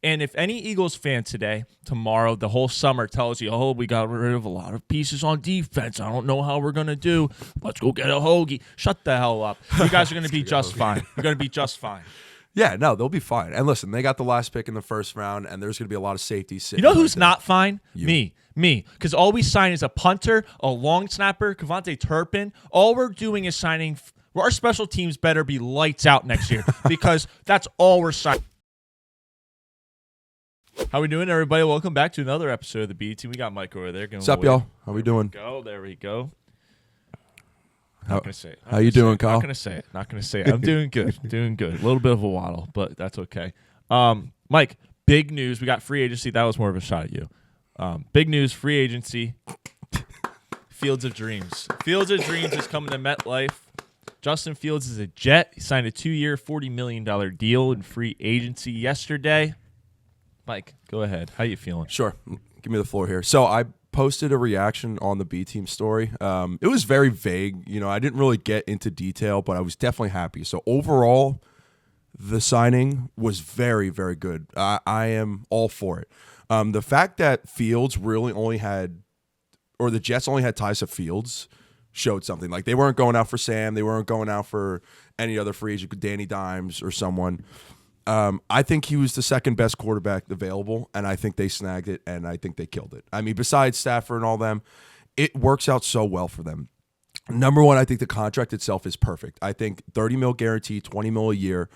And if any Eagles fan today, tomorrow, the whole summer tells you, oh, we got rid of a lot of pieces on defense. I don't know how we're going to do. Let's go get a hoagie. Shut the hell up. You guys are going to be just fine. You're going to be just fine. Yeah, no, they'll be fine. And listen, they got the last pick in the first round, and there's going to be a lot of safety sitting. You know who's not fine? Me. Because all we sign is a punter, a long snapper, Kevontae Turpin. All we're doing is signing. Our special teams better be lights out next year because that's all we're signing. How we doing, everybody? Welcome back to another episode of the B Team. We got Mike over there. What's up, y'all? How we doing? There we go. Not gonna say it. How you doing, Kyle? Not gonna say it. I'm doing good. Doing good. A little bit of a waddle, but that's okay. Mike, big news. We got free agency. That was more of a shot at you. Big news. Free agency. Fields of Dreams. Fields of Dreams is coming to MetLife. Justin Fields is a Jet. He signed a 2-year, $40 million deal in free agency yesterday. Mike, go ahead. How you feeling? Sure. Give me the floor here. So I posted a reaction on the B Team story. It was very vague. You know, I didn't really get into detail, but I was definitely happy. So overall, the signing was very, very good. I am all for it. The fact that Fields really only had, or the Jets only had ties to Fields, showed something. Like, they weren't going out for Sam. They weren't going out for any other free agent, Danny Dimes or someone. I think he was the second best quarterback available, and I think they snagged it, and I think they killed it. I mean, besides Stafford and all them, it works out so well for them. Number one, I think the contract itself is perfect. I think $30 million guarantee, $20 million a year,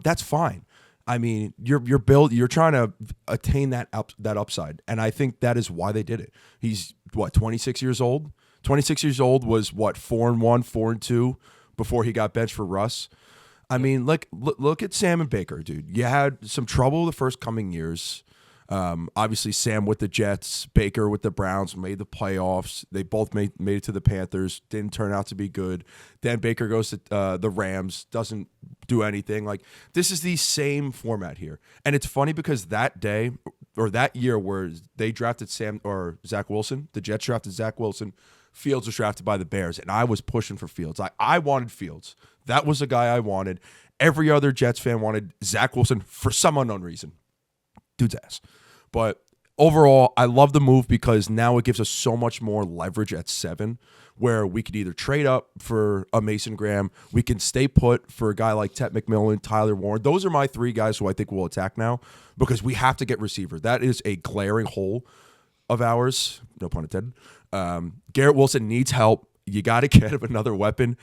that's fine. I mean, you're trying to attain that upside, and I think that is why they did it. He's 26 years old. 26 years old was 4-1, 4-2 before he got benched for Russ. I mean, look at Sam and Baker, dude. You had some trouble the first coming years. Obviously, Sam with the Jets, Baker with the Browns, made the playoffs. They both made it to the Panthers. Didn't turn out to be good. Then Baker goes to the Rams, doesn't do anything. Like, this is the same format here. And it's funny because that day, or that year where they drafted Zach Wilson, the Jets drafted Zach Wilson, Fields was drafted by the Bears, and I was pushing for Fields. I wanted Fields. That was the guy I wanted. Every other Jets fan wanted Zach Wilson for some unknown reason. Dude's ass. But overall, I love the move because now it gives us so much more leverage at 7, where we could either trade up for a Mason Graham, we can stay put for a guy like Ted McMillan, Tyler Warren. Those are my 3 guys who I think will attack now because we have to get receiver. That is a glaring hole of ours. No pun intended. Garrett Wilson needs help. You got to get him another weapon.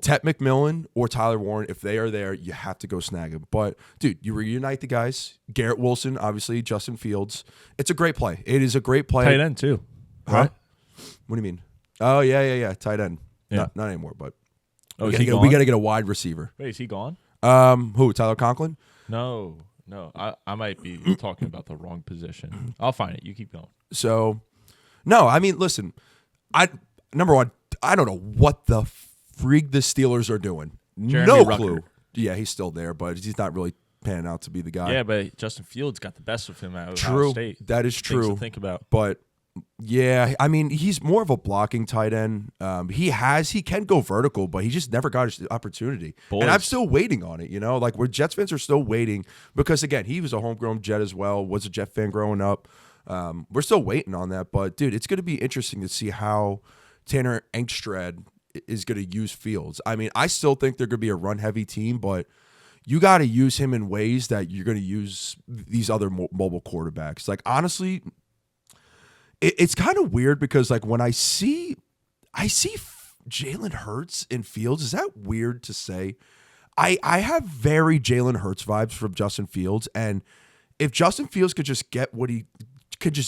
Ted McMillan or Tyler Warren, if they are there, you have to go snag him. But, dude, you reunite the guys. Garrett Wilson, obviously, Justin Fields. It's a great play. It is a great play. Tight end, too. Huh? What do you mean? Oh, yeah. Tight end. Yeah. Not anymore, but we got to get a wide receiver. Wait, is he gone? Who? Tyler Conklin? No. I might be talking about the wrong position. I'll find it. You keep going. So, no, I mean, listen, number one, I don't know what the freak the Steelers are doing. Jeremy Rucker. Clue. Yeah, he's still there, but he's not really panning out to be the guy. Yeah, but Justin Fields got the best of him out of Ohio State. That is true. Things to think about. But yeah, I mean, he's more of a blocking tight end. He can go vertical, but he just never got his opportunity. Boys. And I'm still waiting on it. You know, like, where Jets fans are still waiting because, again, he was a homegrown Jet as well. Was a Jet fan growing up. We're still waiting on that, but dude, it's going to be interesting to see how Tanner Engstrad is going to use Fields. I mean, I still think they're going to be a run-heavy team, but you got to use him in ways that you're going to use these other mobile quarterbacks. Like, honestly, it's kind of weird because, like, when I see Jalen Hurts in Fields, is that weird to say? I have very Jalen Hurts vibes from Justin Fields, and if Justin Fields could just get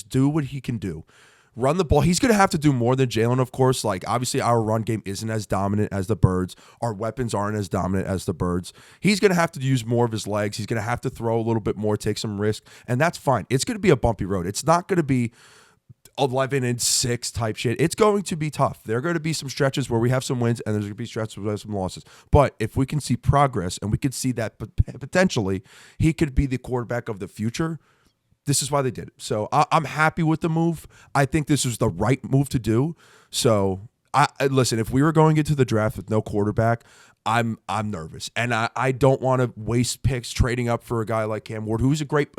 do what he can do. Run the ball. He's going to have to do more than Jalen, of course. Like, obviously, our run game isn't as dominant as the Birds. Our weapons aren't as dominant as the Birds. He's going to have to use more of his legs. He's going to have to throw a little bit more, take some risk, and that's fine. It's going to be a bumpy road. It's not going to be 11-6 type shit. It's going to be tough. There are going to be some stretches where we have some wins, and there's going to be stretches where we have some losses. But if we can see progress, and we could see that potentially he could be the quarterback of the future, this is why they did it. So I'm happy with the move. I think this was the right move to do. So, listen, if we were going into the draft with no quarterback, I'm nervous, and I don't want to waste picks trading up for a guy like Cam Ward, who's a great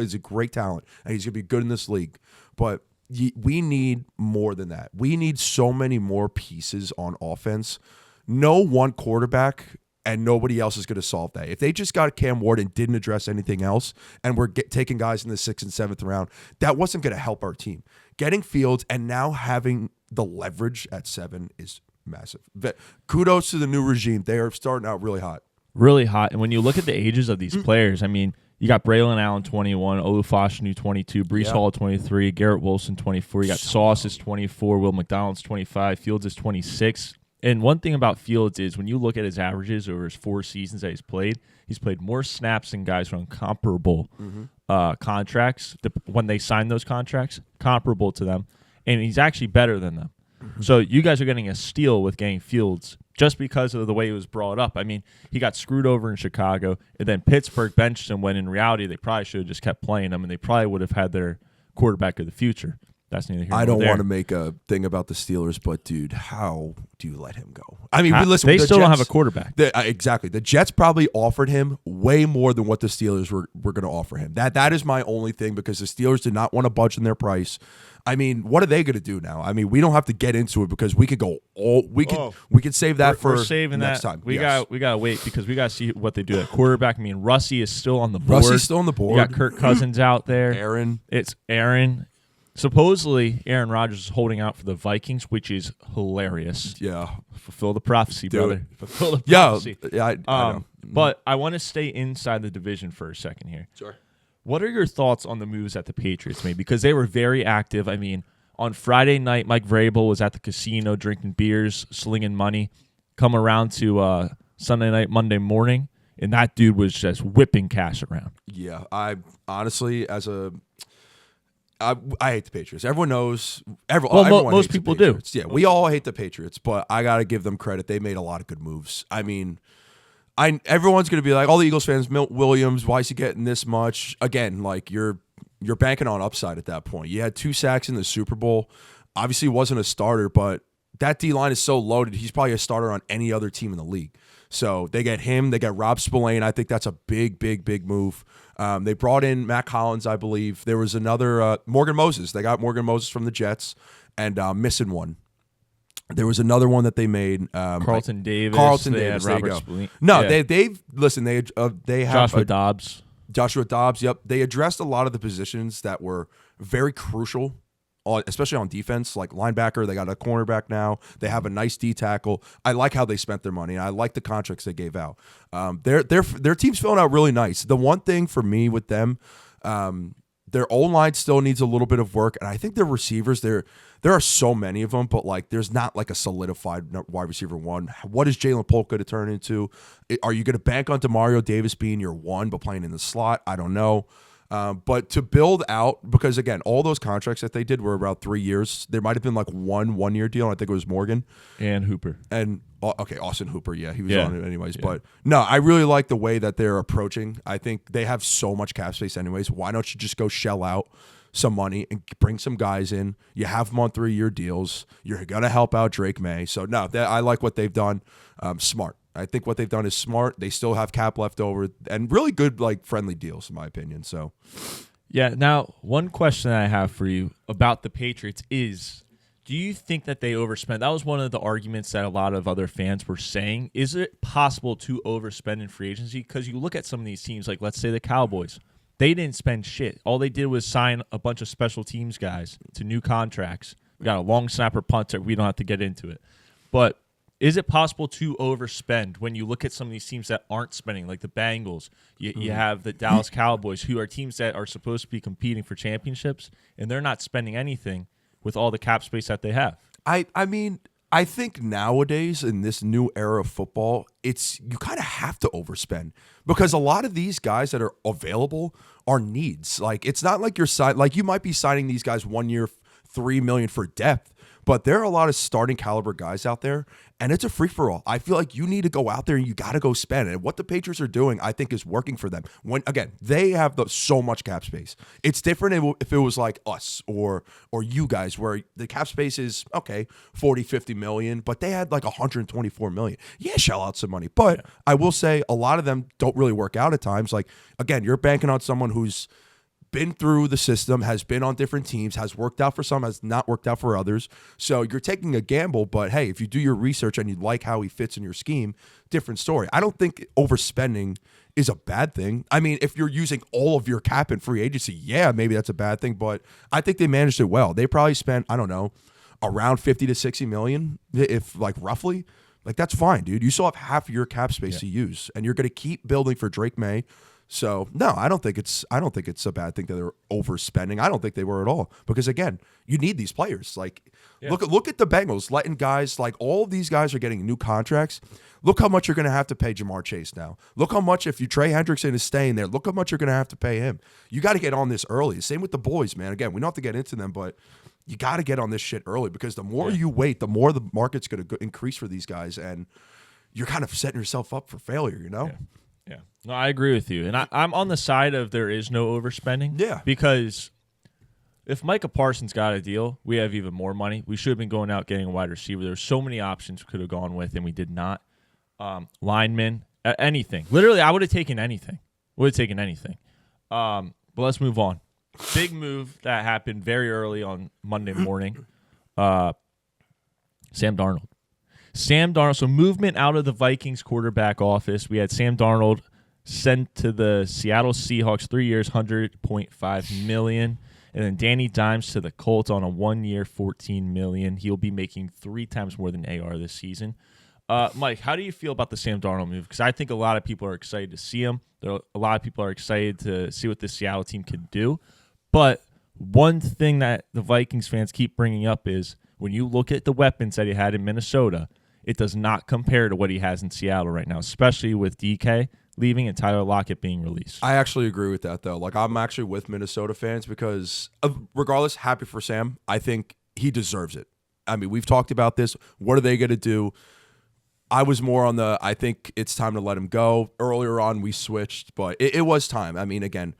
talent, and he's gonna be good in this league. But we need more than that. We need so many more pieces on offense. No one quarterback and nobody else is going to solve that. If they just got Cam Ward and didn't address anything else, and we're taking guys in the 6th and 7th round, that wasn't going to help our team. Getting Fields and now having the leverage at 7 is massive. Kudos to the new regime. They are starting out really hot. Really hot. And when you look at the ages of these players, I mean, you got Braylon Allen, 21, Olufashinu, 22, Breece Hall, 23, Garrett Wilson, 24. You got Sauce is 24, Will McDonald's 25, Fields is 26. And one thing about Fields is when you look at his averages over his 4 seasons that he's played more snaps than guys from comparable contracts. When they signed those contracts, comparable to them. And he's actually better than them. So you guys are getting a steal with getting Fields just because of the way he was brought up. I mean, he got screwed over in Chicago, and then Pittsburgh benched him when in reality they probably should have just kept playing him, and they probably would have had their quarterback of the future. That's neither here nor there. I don't want to make a thing about the Steelers, but dude, how do you let him go? I mean, listen, they still don't have a quarterback. Exactly. The Jets probably offered him way more than what the Steelers were going to offer him. That is my only thing, because the Steelers did not want to budge in their price. I mean, what are they going to do now? I mean, we don't have to get into it because we could go all we can save that for next time. We gotta wait because we gotta see what they do at quarterback. I mean, Russie is still on the board. Russie's still on the board. You got Kirk Cousins out there. It's Aaron. Supposedly, Aaron Rodgers is holding out for the Vikings, which is hilarious. Yeah. Fulfill the prophecy, brother. Fulfill the prophecy. Yeah, I know. But I want to stay inside the division for a second here. Sure. What are your thoughts on the moves that the Patriots made? Because they were very active. I mean, on Friday night, Mike Vrabel was at the casino drinking beers, slinging money. Come around to Sunday night, Monday morning, and that dude was just whipping cash around. Yeah, I honestly, I hate the Patriots. Everyone knows. Everyone most people do. Yeah, we all hate the Patriots, but I got to give them credit. They made a lot of good moves. I mean, everyone's going to be like, all the Eagles fans, Milt Williams, why is he getting this much? Again, like you're banking on upside at that point. You had 2 sacks in the Super Bowl. Obviously, wasn't a starter, but that D-line is so loaded, he's probably a starter on any other team in the league. So they get him. They get Rob Spillane. I think that's a big, big, big move. They brought in Matt Collins, I believe. There was another Morgan Moses. They got Morgan Moses from the Jets and missing one. There was another one that they made. Carlton Davis. There you go. Spillane. No, Yeah. they have Joshua Dobbs. Joshua Dobbs. Yep, they addressed a lot of the positions that were very crucial, especially on defense, like linebacker. They got a cornerback now. They have a nice D tackle. I like how they spent their money. I like the contracts they gave out. Their team's filling out really nice. The one thing for me with them, their O-line still needs a little bit of work, and I think their receivers, there are so many of them, but like there's not like a solidified wide receiver one. What is Jalen Polk going to turn into? Are you going to bank on Demario Davis being your one but playing in the slot? I don't know. But to build out, because again, all those contracts that they did were about 3 years. There might have been like one-year deal. I think it was Morgan and Hooper. And Austin Hooper. Yeah, he was on it anyways. Yeah. But no, I really like the way that they're approaching. I think they have so much cap space anyways. Why don't you just go shell out some money and bring some guys in? You have them on 3-year deals. You're gonna help out Drake May. So no, I like what they've done. Smart. I think what they've done is smart. They still have cap left over and really good, like, friendly deals, in my opinion. So, yeah. Now, one question I have for you about the Patriots is, do you think that they overspent? That was one of the arguments that a lot of other fans were saying. Is it possible to overspend in free agency? Because you look at some of these teams, like let's say the Cowboys. They didn't spend shit. All they did was sign a bunch of special teams guys to new contracts. We got a long snapper punter. We don't have to get into it. But is it possible to overspend when you look at some of these teams that aren't spending, like the Bengals? You have the Dallas Cowboys, who are teams that are supposed to be competing for championships, and they're not spending anything with all the cap space that they have. I mean, I think nowadays in this new era of football, you kind of have to overspend because a lot of these guys that are available are needs. Like it's not like you might be signing these guys 1 year, $3 million for depth. But there are a lot of starting caliber guys out there, and it's a free-for-all. I feel like you need to go out there and you got to go spend. And what the Patriots are doing, I think, is working for them. When again, they have so much cap space. It's different if it was like us or you guys, where the cap space is, okay, 40, 50 million, but they had like 124 million. Yeah, shell out some money. But I will say a lot of them don't really work out at times. Like, again, you're banking on someone who's been through the system, has been on different teams, has worked out for some, has not worked out for others. So you're taking a gamble, but hey, if you do your research and you like how he fits in your scheme, different story. I don't think overspending is a bad thing. I mean, if you're using all of your cap in free agency, yeah, maybe that's a bad thing, but I think they managed it well. They probably spent, I don't know, around 50 to 60 million, if like roughly. Like, that's fine, dude. You still have half of your cap space to use, and you're going to keep building for Drake May. So no, I don't think it's a bad thing that they're overspending. I don't think they were at all, because again, you need these players. Like, look at the Bengals letting guys, like, all of these guys are getting new contracts. Look how much you're going to have to pay Jamar Chase now. Look how much, if Trey Hendrickson is staying there, look how much you're going to have to pay him. You got to get on this early. Same with the boys, man. Again, we don't have to get into them, but you got to get on this shit early, because the more you wait, the more the market's going to increase for these guys, and you're kind of setting yourself up for failure, you know? Yeah. No, I agree with you. And I'm on the side of there is no overspending. Yeah. Because if Micah Parsons got a deal, we have even more money. We should have been going out getting a wide receiver. There's so many options we could have gone with, and we did not. Linemen, anything. Literally, I would have taken anything. But let's move on. Big move that happened very early on Monday morning. Sam Darnold. So movement out of the Vikings quarterback office. We had Sam Darnold sent to the Seattle Seahawks, 3 years, $100.5 million. And then Danny Dimes to the Colts on a 1 year, $14 million. He'll be making 3 times more than AR this season. Mike, how do you feel about the Sam Darnold move? Because I think a lot of people are excited to see him. A lot of people are excited to see what this Seattle team can do. But one thing that the Vikings fans keep bringing up is when you look at the weapons that he had in Minnesota, it does not compare to what he has in Seattle right now, especially with DK leaving and Tyler Lockett being released. I actually agree with that, though. Like, I'm actually with Minnesota fans because, regardless, happy for Sam. I think he deserves it. I mean, we've talked about this. What are they going to do? I was more on I think it's time to let him go. Earlier on, we switched, but it was time. I mean, again,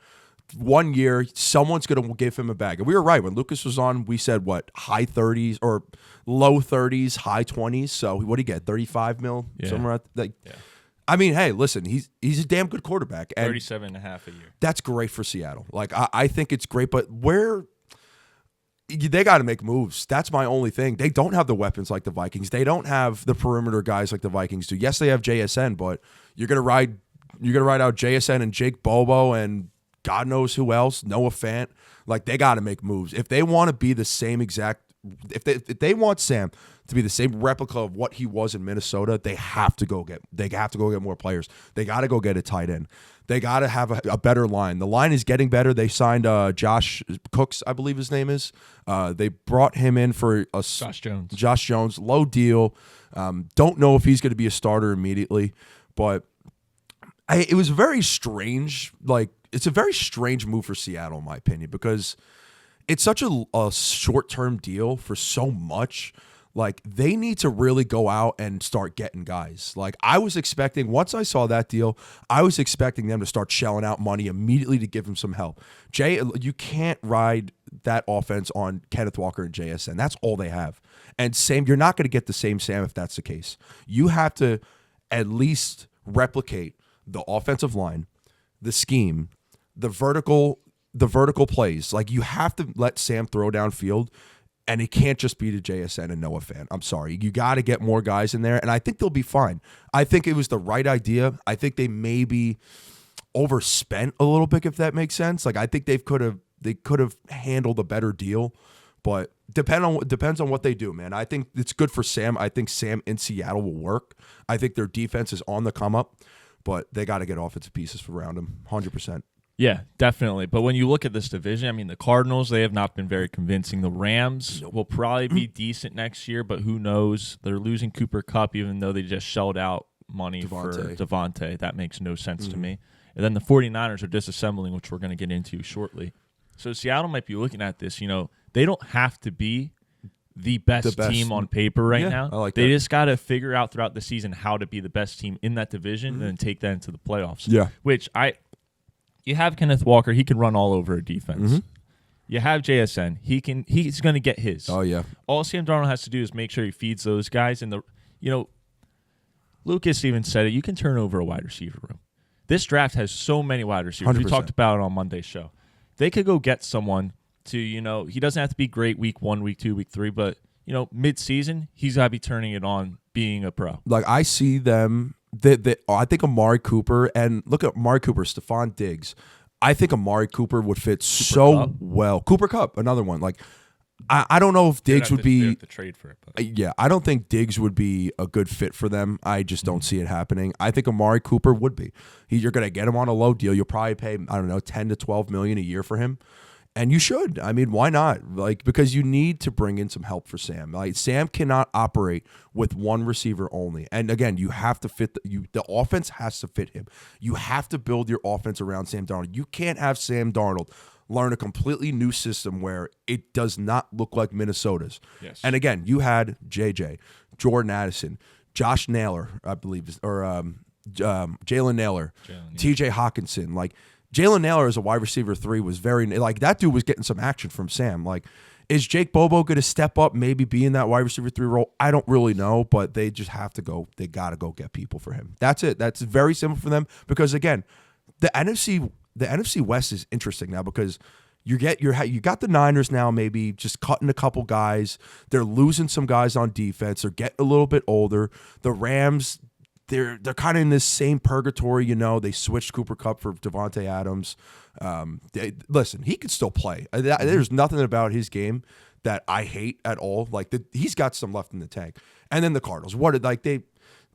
1 year, someone's going to give him a bag. And we were right. When Lucas was on, we said, what, high 30s or low 30s, high 20s. So what do you get, 35 mil? Somewhere at that. Yeah. I mean, hey, listen, he's a damn good quarterback. And 37 and a half a year. That's great for Seattle. Like, I think it's great, but they got to make moves. That's my only thing. They don't have the weapons like the Vikings. They don't have the perimeter guys like the Vikings do. Yes, they have JSN, but you're gonna ride out JSN and Jake Bobo and God knows who else, Noah Fant. Like, they got to make moves if they want to be the same exact. If they want Sam to be the same replica of what he was in Minnesota, they have to go get more players. They got to go get a tight end. They got to have a better line. The line is getting better. They signed Josh Cooks, I believe his name is. They brought him in for Josh Jones, low deal. Don't know if he's going to be a starter immediately, but it was very strange. Like, it's a very strange move for Seattle, in my opinion, because it's such a short-term deal for so much. Like, they need to really go out and start getting guys. Like, I was expecting, once I saw that deal, I was expecting them to start shelling out money immediately to give him some help. You can't ride that offense on Kenneth Walker and JSN. That's all they have. And Sam, you're not going to get the same Sam if that's the case. You have to at least replicate the offensive line, the scheme, the vertical plays. Like, you have to let Sam throw downfield, and it can't just be to JSN and Noah Fant. I'm sorry. You got to get more guys in there, and I think they'll be fine. I think it was the right idea. I think they maybe overspent a little bit, if that makes sense. Like, I think they could have handled a better deal, but depends on what they do, man. I think it's good for Sam. I think Sam in Seattle will work. I think their defense is on the come up, but they got to get offensive pieces around him, 100%. Yeah, definitely. But when you look at this division, I mean, the Cardinals, they have not been very convincing. The Rams will probably be decent next year, but who knows? They're losing Cooper Kupp, even though they just shelled out money for Devontae. That makes no sense to me. And then the 49ers are disassembling, which we're going to get into shortly. So Seattle might be looking at this. You know, they don't have to be the best team on paper right now. I like they that. just got to figure out throughout the season how to be the best team in that division and then take that into the playoffs. Yeah. Which you have Kenneth Walker, he can run all over a defense. You have JSN, he's going to get his. Oh yeah. All Sam Darnold has to do is make sure he feeds those guys, and Lucas even said it, you can turn over a wide receiver room. This draft has so many wide receivers. 100%. We talked about it on Monday's show. They could go get someone to, he doesn't have to be great week 1, week 2, week 3, but, mid-season, he's got to be turning it on being a pro. Like, I see them, I think Amari Cooper, and look at Amari Cooper, Stephon Diggs. I think Amari Cooper would fit Cup. well. Cooper Kupp, another one. Like, I don't know if Diggs would be the trade for it. But. Yeah, I don't think Diggs would be a good fit for them. I just don't see it happening. I think Amari Cooper would be. You're going to get him on a low deal. You'll probably pay, I don't know, $10 to $12 million a year for him. And you should. I mean, why not? Like, because you need to bring in some help for Sam. Like, Sam cannot operate with one receiver only. And again, you have to fit the offense has to fit him. You have to build your offense around Sam Darnold. You can't have Sam Darnold learn a completely new system where it does not look like Minnesota's. Yes. And again, you had JJ, Jordan Addison, Josh Naylor, I believe, or Jalen Naylor, TJ Hawkinson. Like, Jalen Naylor as a wide receiver 3 was very, like, that dude was getting some action from Sam. Like, is Jake Bobo going to step up, maybe be in that wide receiver 3 role? I don't really know, but they just have to go. They got to go get people for him. That's it. That's very simple for them because, again, the NFC West is interesting now because you got the Niners now maybe just cutting a couple guys. They're losing some guys on defense. They're getting a little bit older. The Rams, they're kind of in this same purgatory, They switched Cooper Kupp for Devontae Adams. Listen, he could still play. There's nothing about his game that I hate at all. Like, he's got some left in the tank. And then the Cardinals,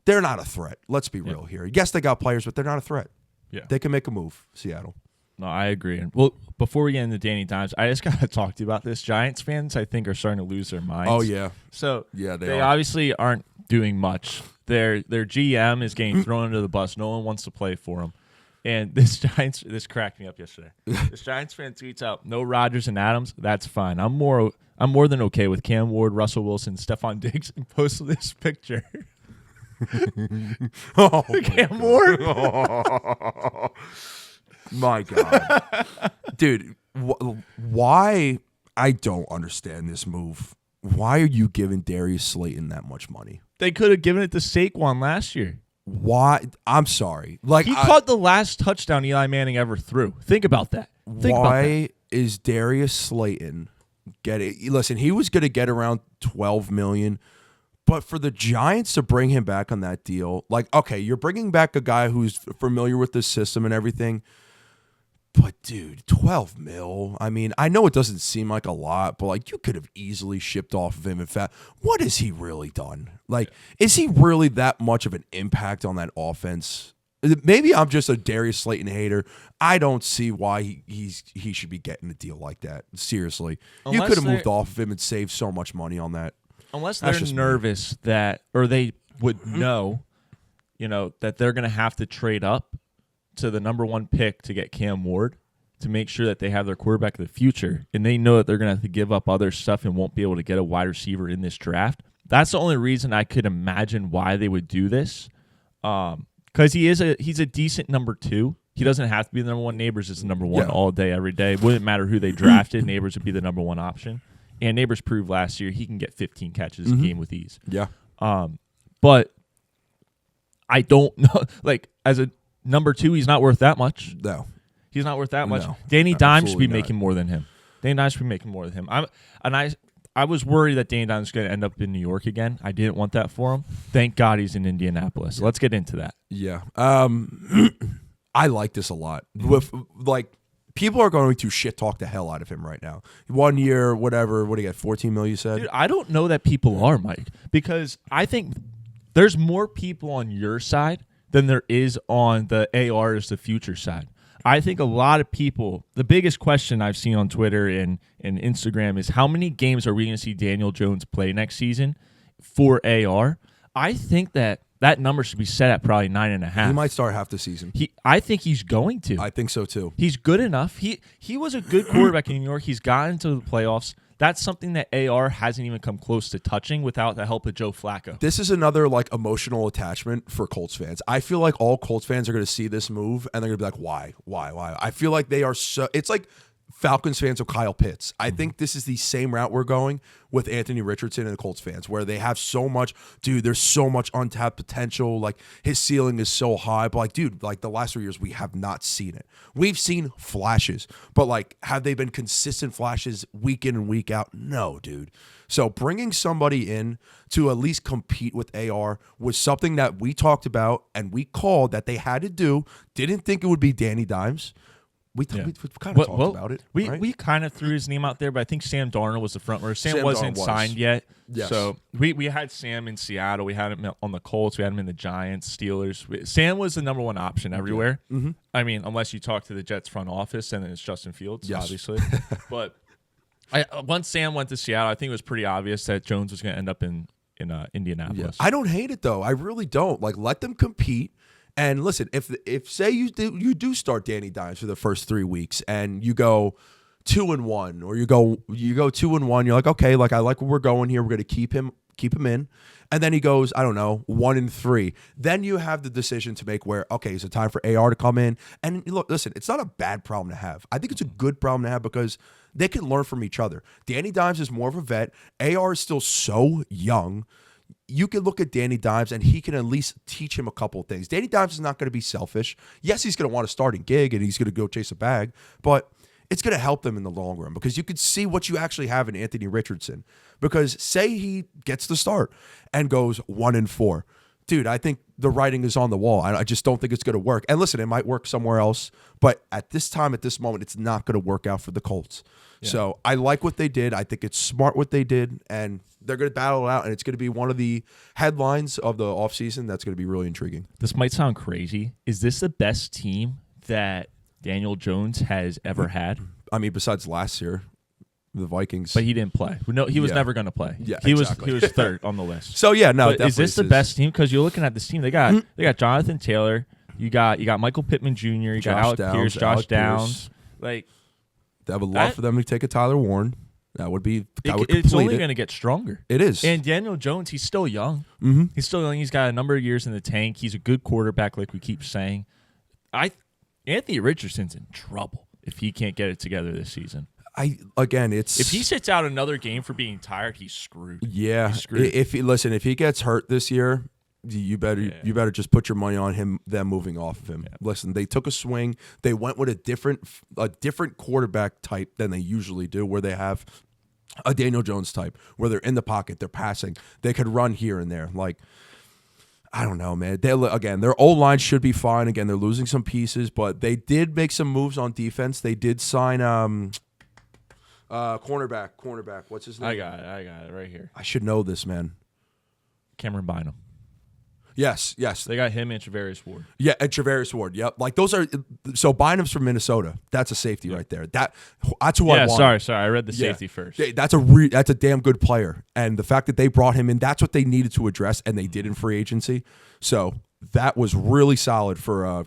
they're not a threat. Let's be real here. Yes, they got players, but they're not a threat. Yeah, they can make a move. Seattle. No, I agree. And well, before we get into Danny Dimes, I just got to talk to you about this. Giants fans, I think, are starting to lose their minds. Oh yeah. So yeah, they obviously aren't doing much. Their GM is getting thrown under the bus. No one wants to play for him. And this cracked me up yesterday. This Giants fan tweets out, "No Rodgers and Adams. That's fine. I'm more than okay with Cam Ward, Russell Wilson, Stephon Diggs," and posted this picture. Oh, Cam Ward. My God, dude, why? I don't understand this move. Why are you giving Darius Slayton that much money? They could have given it to Saquon last year. Why? I'm sorry. Like, he caught the last touchdown Eli Manning ever threw. Think about that. Why is Darius Slayton getting? Listen, he was going to get around $12 million. But for the Giants to bring him back on that deal, like, okay, you're bringing back a guy who's familiar with the system and everything. But, dude, 12 mil. I mean, I know it doesn't seem like a lot, but, like, you could have easily shipped off of him. In fact, what has he really done? Like, is he really that much of an impact on that offense? Maybe I'm just a Darius Slayton hater. I don't see why he should be getting a deal like that. Seriously. You could have moved off of him and saved so much money on that. Unless they're nervous or they would know, that they're going to have to trade up to the number 1 pick to get Cam Ward to make sure that they have their quarterback of the future, and they know that they're going to have to give up other stuff and won't be able to get a wide receiver in this draft. That's the only reason I could imagine why they would do this, because he's a decent number 2. He doesn't have to be the number 1. Neighbors is the number 1 all day, every day. It wouldn't matter who they drafted. Neighbors would be the number 1 option. And Neighbors proved last year he can get 15 catches a game with ease. Yeah. But I don't know. Like, as a number 2, he's not worth that much. No. He's not worth that much. No, Danny Dimes should be making more than him. Danny Dimes should be making more than him. I was worried that Danny Dimes was going to end up in New York again. I didn't want that for him. Thank God he's in Indianapolis. So let's get into that. Yeah. I like this a lot. With, like, people are going to shit talk the hell out of him right now. 1 year, whatever. What do you got? 14 mil, you said? Dude, I don't know that people are, Mike, because I think there's more people on your side than there is on the AR is the future side. I think a lot of people, the biggest question I've seen on Twitter and Instagram is how many games are we going to see Daniel Jones play next season for AR? I think that that number should be set at probably 9.5. He might start half the season. I think he's going to. I think so too. He's good enough. He was a good quarterback in New York. He's gotten to the playoffs. That's something that AR hasn't even come close to touching without the help of Joe Flacco. This is another like emotional attachment for Colts fans. I feel like all Colts fans are going to see this move and they're going to be like, why? I feel like they are so. It's like Falcons fans of Kyle Pitts. I think this is the same route we're going with Anthony Richardson and the Colts fans, where they have so much, dude, there's so much untapped potential. Like, his ceiling is so high. But, like, dude, like, the last 3 years, we have not seen it. We've seen flashes. But, like, have they been consistent flashes week in and week out? No, dude. So bringing somebody in to at least compete with AR was something that we talked about and we called that they had to do. Didn't think it would be Danny Dimes. We kind of talked about it. We kind of threw his name out there, but I think Sam Darnold was the front runner. Sam wasn't signed yet. Yes. So we had Sam in Seattle. We had him on the Colts. We had him in the Giants, Steelers. Sam was the number one option everywhere. Mm-hmm. I mean, unless you talk to the Jets front office, and then it's Justin Fields, obviously. But once Sam went to Seattle, I think it was pretty obvious that Jones was going to end up in Indianapolis. I don't hate it, though. I really don't. Like, let them compete. And listen, if say you do start Danny Dimes for the first 3 weeks and you go 2-1, or you go 2-1, you're like, okay, like, I like where we're going here. We're going to keep him in. And then he goes, I don't know, 1-3. Then you have the decision to make where, okay, is it time for AR to come in? And look, listen, it's not a bad problem to have. I think it's a good problem to have because they can learn from each other. Danny Dimes is more of a vet. AR is still so young. You can look at Danny Dimes and he can at least teach him a couple of things. Danny Dimes is not going to be selfish. Yes, he's going to want a starting gig and he's going to go chase a bag, but it's going to help them in the long run because you can see what you actually have in Anthony Richardson. Because say he gets the start and goes 1-4. Dude, I think the writing is on the wall. I just don't think it's going to work. And listen, it might work somewhere else, but at this time, at this moment, it's not going to work out for the Colts. Yeah. So I like what they did. I think it's smart what they did, and they're going to battle it out, and it's going to be one of the headlines of the offseason that's going to be really intriguing. This might sound crazy. Is this the best team that Daniel Jones has ever had? I mean, besides last year, the Vikings. But he didn't play. No, he was never going to play. Yeah, he exactly. was third on the list. So yeah, no. But is this the best team? Because you're looking at this team. They got Jonathan Taylor. You got Michael Pittman Jr. You got Alec Pierce, Josh Downs. Like, they have a lot for them to take a Tyler Warren. That would be. It's only going to get stronger. It is. And Daniel Jones, he's still young. Mm-hmm. He's still young. He's got a number of years in the tank. He's a good quarterback, like we keep saying. Anthony Richardson's in trouble if he can't get it together this season. If he sits out another game for being tired, he's screwed. Yeah. He's screwed. If he gets hurt this year, you better just put your money on them moving off of him. Yeah. Listen, they took a swing. They went with a different quarterback type than they usually do, where they have a Daniel Jones type, where they're in the pocket, they're passing, they could run here and there. Like, I don't know, man. Their O-line should be fine. Again, they're losing some pieces, but they did make some moves on defense. They did sign cornerback. What's his name? I got it right here. I should know this, man. Cameron Bynum. Yes. They got him and Travarius Ward. Yeah, and Travarius Ward. Yep. Like, those are so Bynum's from Minnesota. That's a safety right there. That's who I want. Sorry. I read the safety first. That's a damn good player. And the fact that they brought him in, that's what they needed to address, and they did in free agency. So that was really solid for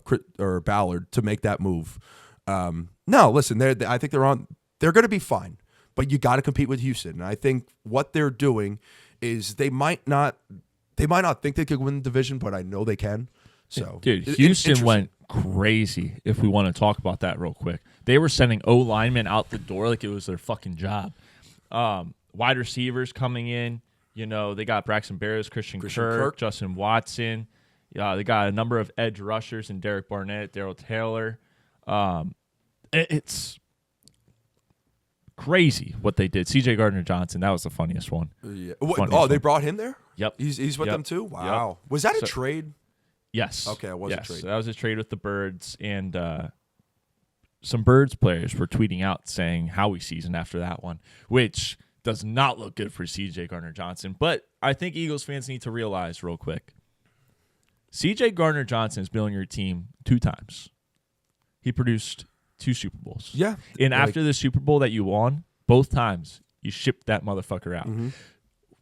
Ballard to make that move. No, listen, I think they're going to be fine, but you got to compete with Houston. And I think what they're doing is they might not think they could win the division, but I know they can. So, dude, Houston went crazy. If we want to talk about that real quick, they were sending O linemen out the door like it was their fucking job. Wide receivers coming in. You know, they got Braxton Berrios, Christian Kirk, Justin Watson. They got a number of edge rushers and Derek Barnett, Darrell Taylor. It's crazy what they did. C.J. Gardner-Johnson, that was the funniest one. Yeah. They brought him there? Yep. He's with them too? Wow. Yep. Was that a trade? Yes. Okay, it was a trade. So that was a trade with the Birds, and some Birds players were tweeting out saying Howie season after that one, which does not look good for C.J. Gardner-Johnson. But I think Eagles fans need to realize real quick, C.J. Gardner-Johnson has been on your team 2 times. He produced 2 Super Bowls. Yeah. And after the Super Bowl that you won, both times, you shipped that motherfucker out. Mm-hmm.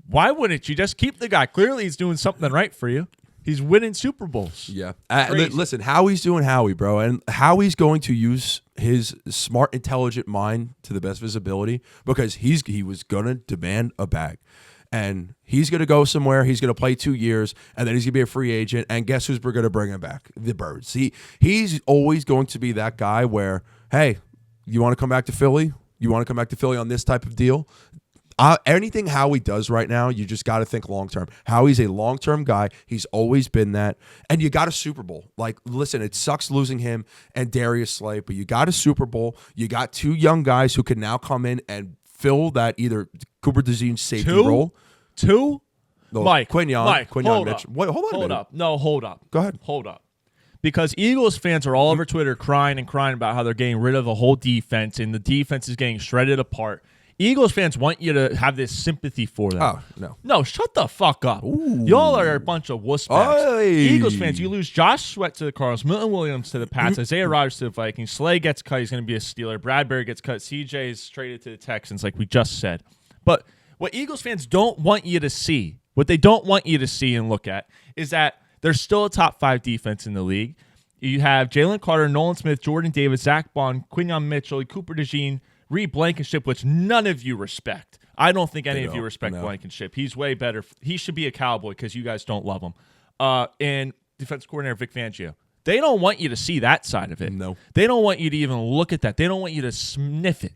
Why wouldn't you just keep the guy? Clearly, he's doing something right for you. He's winning Super Bowls. Yeah. Crazy. Listen, Howie's doing Howie, bro. And Howie's going to use his smart, intelligent mind to the best of his ability because he was going to demand a bag. And he's going to go somewhere. He's going to play 2 years, and then he's going to be a free agent. And guess who's going to bring him back? The Birds. He's always going to be that guy where, hey, you want to come back to Philly? You want to come back to Philly on this type of deal? Anything Howie does right now, you just got to think long-term. Howie's a long-term guy. He's always been that. And you got a Super Bowl. Like, listen, it sucks losing him and Darius Slay, but you got a Super Bowl. You got 2 young guys who can now come in and fill that either Cooper DeJean's safety role. 2? No, Mike, Quinyon hold Mitch. up. Wait, hold on a minute. Up. No, hold up. Go ahead. Hold up. Because Eagles fans are all over Twitter crying about how they're getting rid of the whole defense, and the defense is getting shredded apart. Eagles fans want you to have this sympathy for them. Oh, no. No, shut the fuck up. Ooh. Y'all are a bunch of wussbags. Oy. Eagles fans, you lose Josh Sweat to the Cardinals, Milton Williams to the Pats, Isaiah Rodgers to the Vikings, Slay gets cut, he's going to be a Steeler, Bradbury gets cut, CJ is traded to the Texans like we just said. But what Eagles fans don't want you to see, what they don't want you to see and look at, is that there's still a top 5 defense in the league. You have Jalen Carter, Nolan Smith, Jordan Davis, Zach Bond, Quinyon Mitchell, Cooper DeJean, Reed Blankenship, which none of you respect. I don't think any of you respect Blankenship. He's way better. He should be a Cowboy because you guys don't love him. And defensive coordinator Vic Fangio. They don't want you to see that side of it. No. They don't want you to even look at that. They don't want you to sniff it.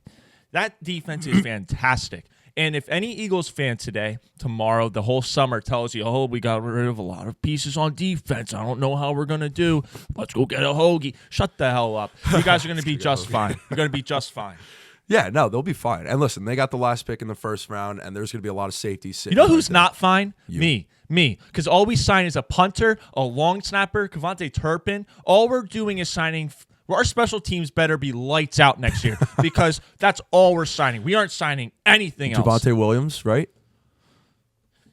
That defense is fantastic. And if any Eagles fan today, tomorrow, the whole summer tells you, oh, we got rid of a lot of pieces on defense. I don't know how we're going to do. Let's go get a hoagie. Shut the hell up. You guys are going to be just fine. You're going to be just fine. Yeah, no, they'll be fine. And listen, they got the last pick in the first round, and there's going to be a lot of safeties sitting. You know who's not fine? You. Me. Because all we sign is a punter, a long snapper, Kevontae Turpin. All we're doing is signing. Our special teams better be lights out next year because that's all we're signing. We aren't signing anything else. Javonte Williams, right?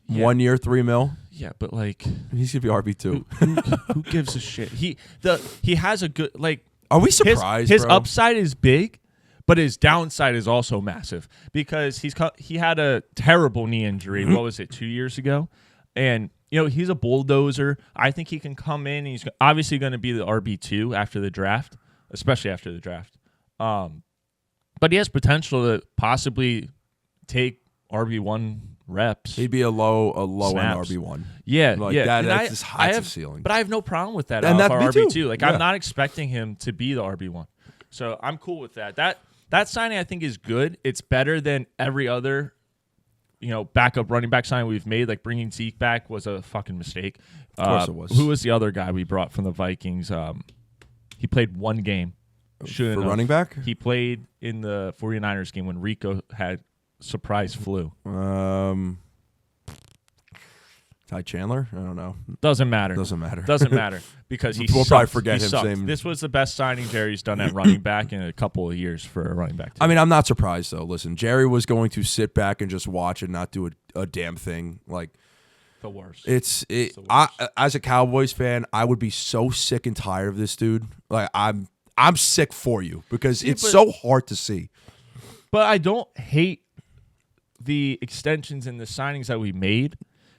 Yeah. 1 year, $3 million. Yeah, but like He's gonna be RB2. who gives a shit? He has a good like. Are we surprised? His bro? upside is big, but his downside is also massive because he had a terrible knee injury. What was it, 2 years ago? And he's a bulldozer. I think he can come in. He's obviously going to be the RB2 after the draft, especially after the draft. But he has potential to possibly take RB1 reps. He'd be a low Snaps. end RB1. Yeah, like yeah. That, And that's his height ceiling. But I have no problem with that. And For that me RB2, too. like Yeah. I'm not expecting him to be the RB1, so I'm cool with that. That signing I think is good. It's better than every other, backup running back signing we've made. Like bringing Zeke back was a fucking mistake. Of course it was. Who was the other guy we brought from the Vikings? He played one game. For running back? He played in the 49ers game when Rico had surprise flu. Ty Chandler? I don't know. Doesn't matter. Doesn't matter because he We'll sucked. probably forget He him sucked. saying- This was the best signing Jerry's done at running back in a couple of years for a running back team. I mean, I'm not surprised though. Listen, Jerry was going to sit back and just watch and not do a damn thing. Like the worst. it's the worst. as a Cowboys fan, I would be so sick and tired of this dude. Like I'm sick for you because it's so hard to see. But I don't hate the extensions and the signings that we made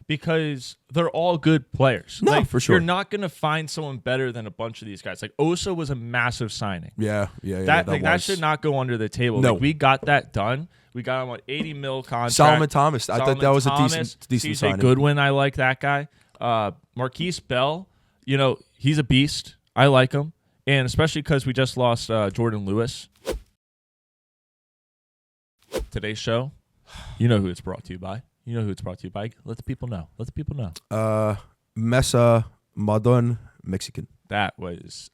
because they're all good players. No, for sure. You're not going to find someone better than a bunch of these guys. Like Osa was a massive signing. Yeah. That should not go under the table. No. Like, we got that done. We got him on $80 million contract. Solomon Thomas. I thought that was a decent CJ signing. Goodwin, I like that guy. Marquise Bell, he's a beast. I like him. And especially because we just lost Jordan Lewis. Today's show, you know who it's brought to you by. Let the people know. Mesa Modern Mexican. That was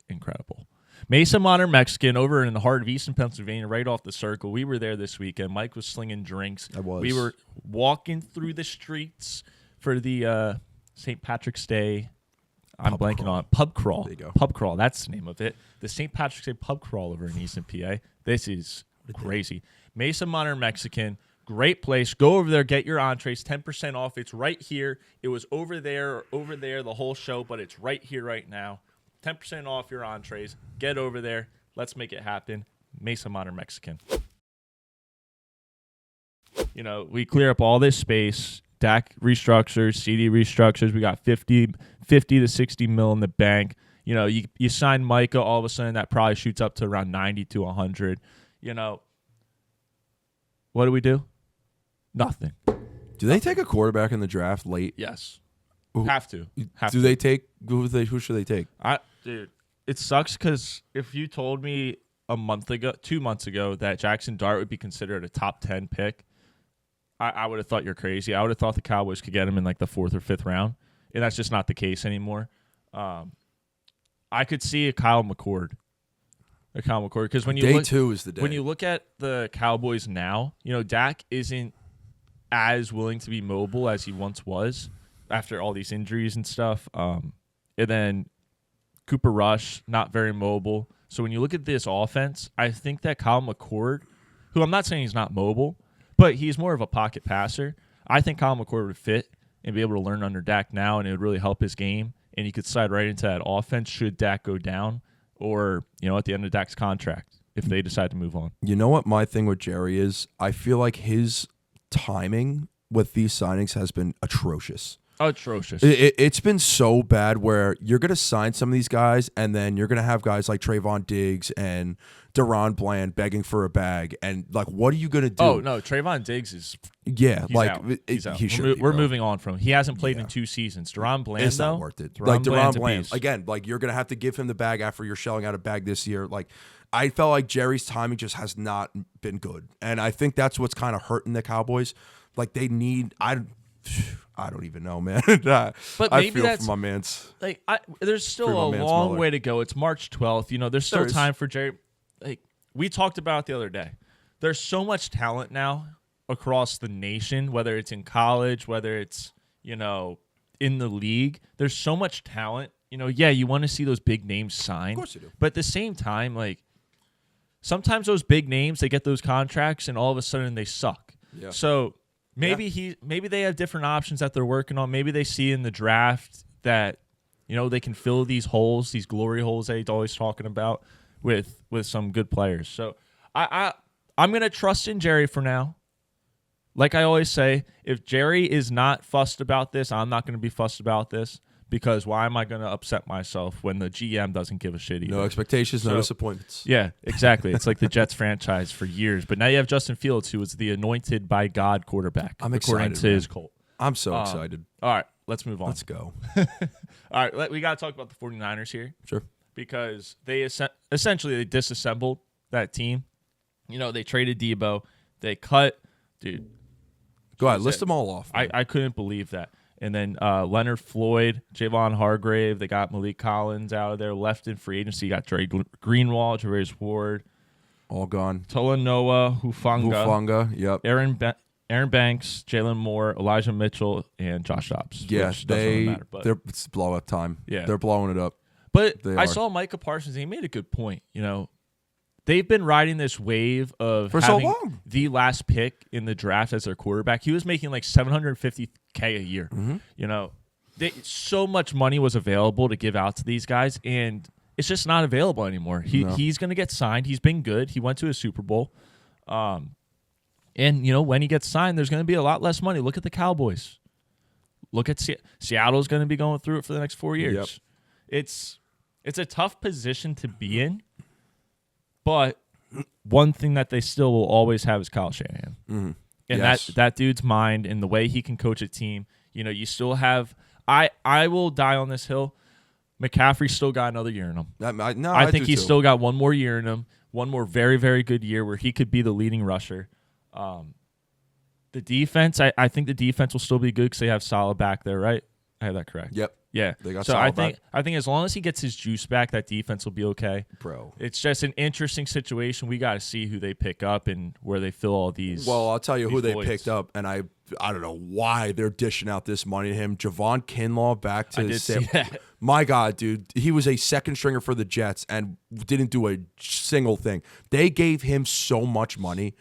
incredible. Mesa Modern Mexican over in the heart of Eastern Pennsylvania, right off the circle. We were there this weekend. Mike was slinging drinks. I was. We were walking through the streets for the St. Patrick's Day. I'm Pub blanking crawl. on pub crawl. There you go. Pub crawl. That's the name of it. The St. Patrick's Day pub crawl over in Eastern PA. This is crazy. Mesa Modern Mexican. Great place. Go over there, get your entrees, 10% off. It's right here. It was over there the whole show, but it's right here right now. 10% off your entrees. Get over there. Let's make it happen. Mesa Modern Mexican. We clear up all this space. Dak restructures, CD restructures. We got 50 to 60 mil in the bank. You know, you sign Micah, all of a sudden that probably shoots up to around 90 to 100. You know, what do we do? Nothing. Do they take a quarterback in the draft late? Yes. Who- Have to. They take who should they take? Dude, it sucks because if you told me 2 months ago that Jackson Dart would be considered a top 10 pick, I would have thought you're crazy. I would have thought the Cowboys could get him in like the 4th or 5th round, and that's just not the case anymore. I could see a Kyle McCord because when you Day 2 is the day. when you look at the Cowboys now, you know Dak isn't as willing to be mobile as he once was after all these injuries and stuff. And then Cooper Rush, not very mobile. So when you look at this offense, I think that Kyle McCord, who I'm not saying he's not mobile, but he's more of a pocket passer. I think Kyle McCord would fit and be able to learn under Dak now, and it would really help his game. And he could slide right into that offense should Dak go down or, you know, at the end of Dak's contract if they decide to move on. You know what my thing with Jerry is? I feel like his timing with these signings has been atrocious. Atrocious. It's been so bad where you're going to sign some of these guys and then you're going to have guys like Trayvon Diggs and Deron Bland begging for a bag. And, like, what are you going to do? Oh, no. Trayvon Diggs is he's out. He's out. He should We're moving on from him. He hasn't played in 2 seasons. Deron Bland, It's though. not worth it. Bland's Deron a Bland. beast. Again, like, you're going to have to give him the bag after you're shelling out a bag this year. Like, I felt like Jerry's timing just has not been good. And I think that's what's kind of hurting the Cowboys. Like, they need – I don't even know, man. But I maybe feel that's for my man's. like there's still For a my man's long Muller. way to go. It's March 12th. You know, there's still There is. time for Jerry. Like we talked about it the other day. There's so much talent now across the nation, whether it's in college, whether it's, you know, in the league. There's so much talent. You know, yeah, you want to see those big names signed. Of course you do. But at the same time, like sometimes those big names, they get those contracts and all of a sudden they suck. Yeah. So maybe they have different options that they're working on. Maybe they see in the draft that, you know, they can fill these holes, these glory holes that he's always talking about with some good players. So I'm gonna trust in Jerry for now. Like I always say, if Jerry is not fussed about this, I'm not gonna be fussed about this because why am I gonna upset myself when the GM doesn't give a shit either? No expectations, no disappointments. Yeah, exactly. It's like the Jets franchise for years. But now you have Justin Fields, who is the anointed by God quarterback, I'm according excited, to man. his Colt. I'm so excited. All right, let's move on. Let's go. All right, we got to talk about the 49ers here Sure. because they essentially they disassembled that team. You know, they traded Debo. They cut, dude. Go ahead. List them all off. I couldn't believe that. And then Leonard Floyd, Javon Hargrave, they got Malik Collins out of there, left in free agency. You got Dre Greenwald, Javarius Ward, all gone. Talanoa Hufanga, Yep. Aaron Banks, Jalen Moore, Elijah Mitchell, and Josh Dobbs. Yeah, which doesn't really matter, but it's blowout time. Yeah. They're blowing it up. But They I are. saw Micah Parsons, and he made a good point. You know, they've been riding this wave of For so having long. the last pick in the draft as their quarterback. He was making like $750K a year. Mm-hmm. You know, so much money was available to give out to these guys, and it's just not available anymore. He's going to get signed. He's been good. He went to a Super Bowl. And, you know, when he gets signed, there's going to be a lot less money. Look at the Cowboys. Look at Seattle's going to be going through it for the next 4 years. Yep. It's a tough position to be in, but one thing that they still will always have is Kyle Shanahan. Mm-hmm. And Yes. that dude's mind and the way he can coach a team. You know, you still have I will die on this hill. McCaffrey still got another year in him. I think do he's too. still got one more year in him, one more very, very good year where he could be the leading rusher. The defense, I think the defense will still be good because they have Salah back there, right? I have that correct. Yep. Yeah. They got so Salah I think as long as he gets his juice back, that defense will be okay. Bro. It's just an interesting situation. We got to see who they pick up and where they fill all these. Well, I'll tell you who these they voids. picked up, and I don't know why they're dishing out this money to him. Javon Kinlaw back to I did see that. My God, dude. He was a second stringer for the Jets and didn't do a single thing. They gave him so much money.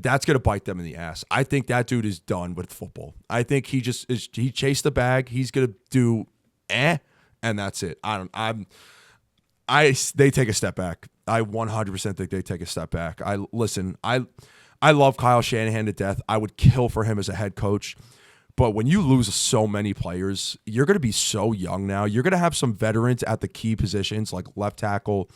That's going to bite them in the ass. I think that dude is done with football. I think he chased the bag. He's going to do and that's it. They take a step back. I 100% think they take a step back. I love Kyle Shanahan to death. I would kill for him as a head coach. But when you lose so many players, you're going to be so young now. You're going to have some veterans at the key positions like left tackle,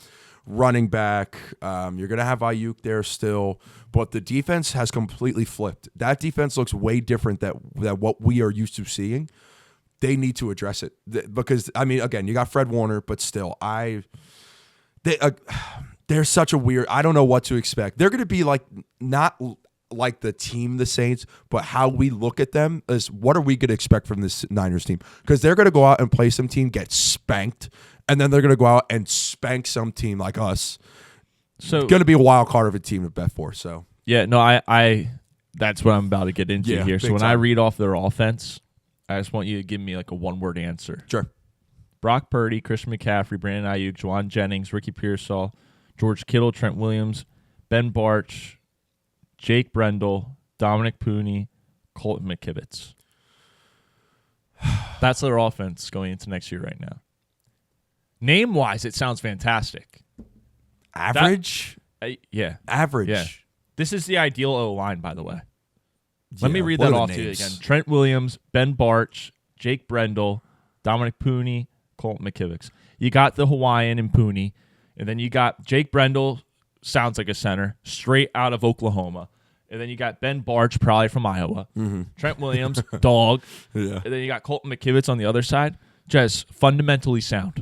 running back. You're going to have Ayuk there still. But the defense has completely flipped. That defense looks way different than what we are used to seeing. They need to address it. Because, I mean, again, you got Fred Warner, but still, they're such a weird – I don't know what to expect. They're going to be like not – like the team, the Saints, but how we look at them is what are we going to expect from this Niners team? Because they're going to go out and play some team, get spanked, and then they're going to go out and spank some team like us. So going to be a wild card of a team to bet for. So yeah, no, I that's what I'm about to get into here. So when I read off their offense, I just want you to give me like a one-word answer. Sure. Brock Purdy, Christian McCaffrey, Brandon Ayuk, Juwan Jennings, Ricky Pearsall, George Kittle, Trent Williams, Ben Barch, Jake Brendel, Dominic Pooney, Colton McKivitz. That's their offense going into next year right now. Name-wise, it sounds fantastic. Average? Yeah. Average. Yeah. This is the ideal O-line, by the way. Let me read that off to you again. Trent Williams, Ben Barch, Jake Brendel, Dominic Pooney, Colton McKivitz. You got the Hawaiian and Pooney, and then you got Jake Brendel, sounds like a center, straight out of Oklahoma. And then you got Ben Barch, probably from Iowa. Mm-hmm. Trent Williams, dog. Yeah. And then you got Colton McKivitz on the other side. Just fundamentally sound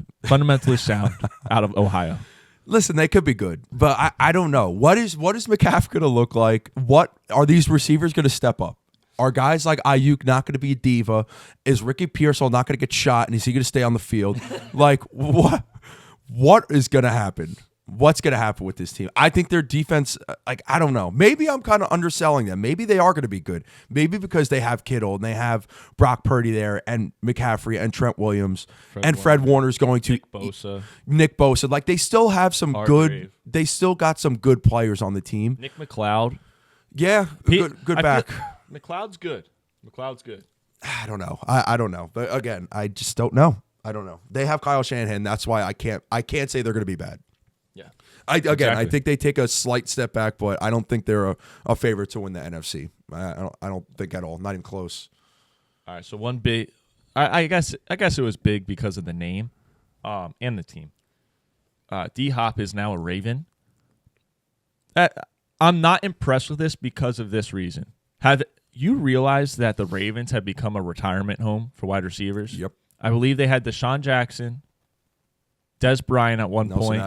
out of Ohio. Listen, they could be good, but I don't know. What is McCaffrey going to look like? What are these receivers going to step up? Are guys like Ayuk not going to be a diva? Is Ricky Pearsall not going to get shot, and is he going to stay on the field? Like, what is going to happen? What's going to happen with this team? I think their defense, I don't know. Maybe I'm kind of underselling them. Maybe they are going to be good. Maybe because they have Kittle and they have Brock Purdy there and McCaffrey and Trent Williams Fred Warner's going to Nick Bosa. Like they still have some good. They still got some good players on the team. Nick McLeod. Yeah, good back. McLeod's good. I don't know. I don't know. But again, I just don't know. I don't know. They have Kyle Shanahan. That's why I can't say they're going to be bad. Yeah. I think they take a slight step back, but I don't think they're a favorite to win the NFC. I don't think at all. Not even close. All right, so one big, I guess it was big because of the name, and the team. D-Hop is now a Raven. I'm not impressed with this because of this reason. Have you realized that the Ravens have become a retirement home for wide receivers? Yep. I believe they had Deshaun Jackson, Des Bryant at one point.